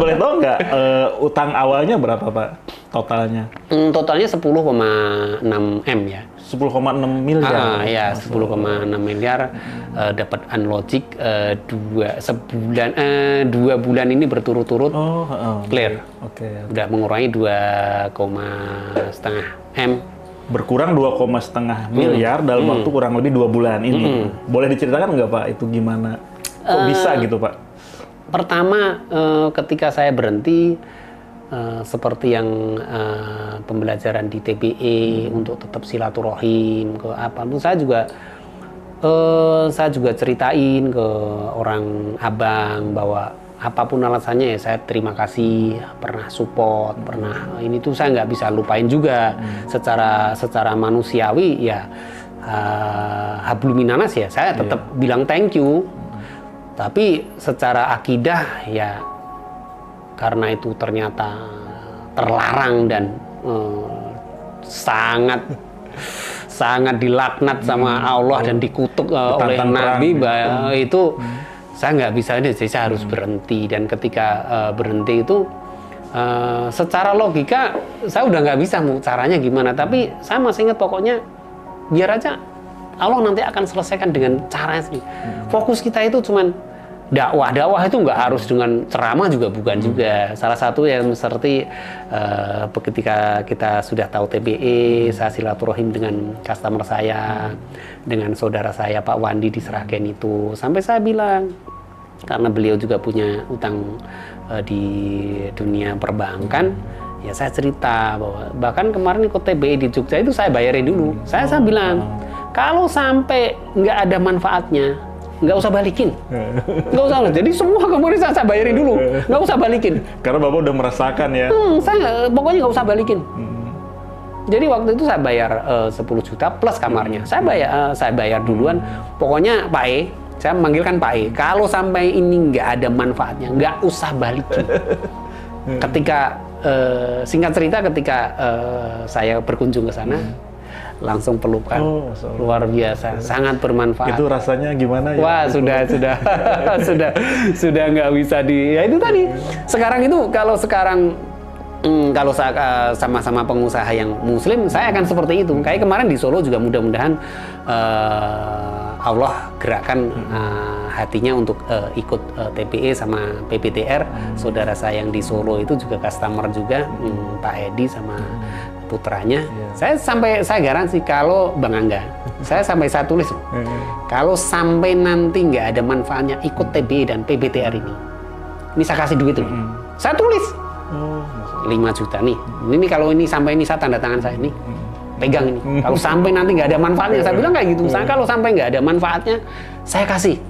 boleh tahu nggak utang awalnya berapa Pak totalnya? Totalnya 10,6 M ya. 10,6 miliar. Ya 10,6 miliar. Dapat Unlogic 2 bulan ini berturut-turut clear. Oke. Udah mengurangi 2,5 M. Berkurang 2,5 miliar dalam waktu kurang lebih 2 bulan ini. Boleh diceritakan nggak Pak itu gimana? Kok bisa gitu Pak? Pertama ketika saya berhenti seperti yang pembelajaran di TBE untuk tetap silaturahim ke apa pun saya juga ceritain ke orang abang bahwa apapun alasannya ya saya terima kasih pernah support pernah ini tuh saya nggak bisa lupain juga secara manusiawi ya habluminanas ya saya tetap bilang thank you tapi secara akidah ya karena itu ternyata terlarang dan sangat dilaknat sama Allah dan dikutuk oleh Nabi itu saya nggak bisa ini, jadi saya harus berhenti dan ketika berhenti itu secara logika saya udah nggak bisa mau caranya gimana tapi saya masih ingat pokoknya biar aja Allah nanti akan selesaikan dengan caranya sendiri. Fokus kita itu cuman dakwah itu nggak harus dengan ceramah juga bukan juga. Salah satu yang seperti ketika kita sudah tahu TBE, saya silaturahim dengan customer saya, dengan saudara saya Pak Wandi di Seragen itu. Sampai saya bilang, karena beliau juga punya utang di dunia perbankan, ya saya cerita bahwa bahkan kemarin ikut TBE di Jogja itu saya bayarin dulu. Saya bilang, kalau sampai nggak ada manfaatnya, nggak usah balikin, nggak usah. Jadi semua kemarin saya bayarin dulu, nggak usah balikin. Karena Bapak udah merasakan ya. Saya pokoknya nggak usah balikin. Jadi waktu itu saya bayar 10 juta plus kamarnya. Saya bayar duluan. Pokoknya Pak E, saya manggilkan Pak E. Kalau sampai ini nggak ada manfaatnya, nggak usah balikin. Ketika singkat cerita, ketika saya berkunjung ke sana. Langsung pelukan, luar biasa, sangat bermanfaat. Itu rasanya gimana ya? Wah sudah nggak bisa ya itu tadi. Sekarang itu kalau saya sama-sama pengusaha yang Muslim, saya akan seperti itu. Kayak kemarin di Solo juga mudah-mudahan Allah gerakkan hatinya untuk ikut TBE sama PBTR. Saudara saya yang di Solo itu juga customer juga, Pak Edi sama putranya. Saya garansi kalau Bang Angga, saya tulis kalau sampai nanti nggak ada manfaatnya ikut TBE dan PBTR ini saya kasih duit loh. Saya tulis 5 juta nih. Ini kalau ini sampai ini saya tanda tangan saya nih. Pegang ini. Kalau sampai nanti nggak ada manfaatnya, saya bilang kayak gitu. Saya kalau sampai nggak ada manfaatnya, saya kasih.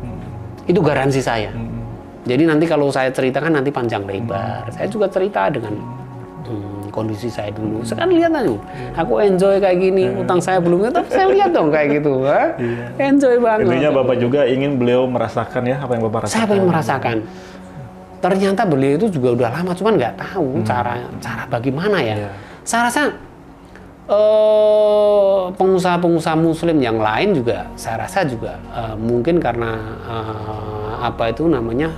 Itu garansi saya. Jadi nanti kalau saya ceritakan nanti panjang lebar. Saya juga cerita dengan kondisi saya dulu. Sekarang lihat aja, aku enjoy kayak gini, utang saya belum, tapi saya lihat dong kayak gitu, enjoy banget. Intinya Bapak juga ingin beliau merasakan ya apa yang Bapak rasakan. Saya pengen merasakan. Ternyata beliau itu juga udah lama, cuman nggak tahu cara bagaimana ya. Saya rasa pengusaha-pengusaha Muslim yang lain juga, saya rasa juga mungkin karena apa itu namanya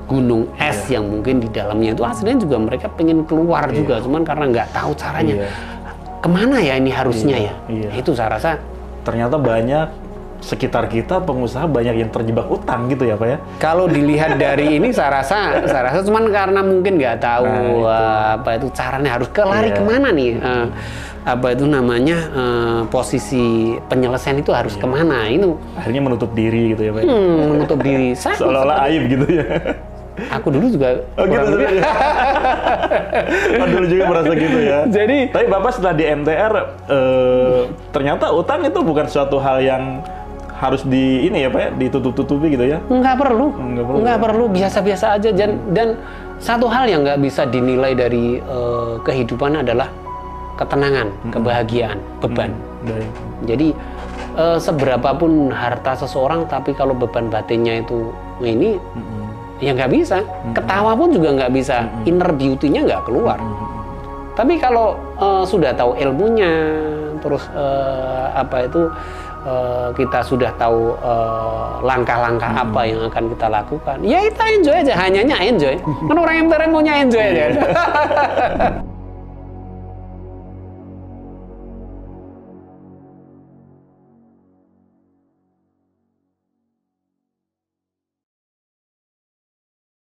gunung es yang mungkin di dalamnya itu aslinya juga mereka pengen keluar juga, cuman karena nggak tahu caranya kemana ya ini harusnya ya. Itu saya rasa ternyata banyak sekitar kita pengusaha banyak yang terjebak utang gitu ya Pak ya. Kalau dilihat dari ini saya rasa cuman karena mungkin nggak tahu apa itu caranya harus kemana nih. Apa itu namanya posisi penyelesaian itu harus kemana itu akhirnya menutup diri gitu ya Pak. Menutup diri seolah-olah aib gitu ya. Aku dulu juga dulu juga merasa gitu ya. Jadi tapi Bapak setelah di MTR ternyata utang itu bukan suatu hal yang harus ya Pak ya, ditutup-tutupi gitu ya. Nggak perlu, biasa-biasa aja. Dan satu hal yang nggak bisa dinilai dari kehidupan adalah ketenangan, kebahagiaan, beban. Jadi seberapapun harta seseorang, tapi kalau beban batinnya itu ini, ya nggak bisa. Ketawa pun juga nggak bisa. Inner beauty-nya nggak keluar. Tapi kalau sudah tahu ilmunya, terus kita sudah tahu langkah-langkah apa yang akan kita lakukan, ya kita enjoy aja, hanya enjoy. Kan orang yang maunya enjoy aja.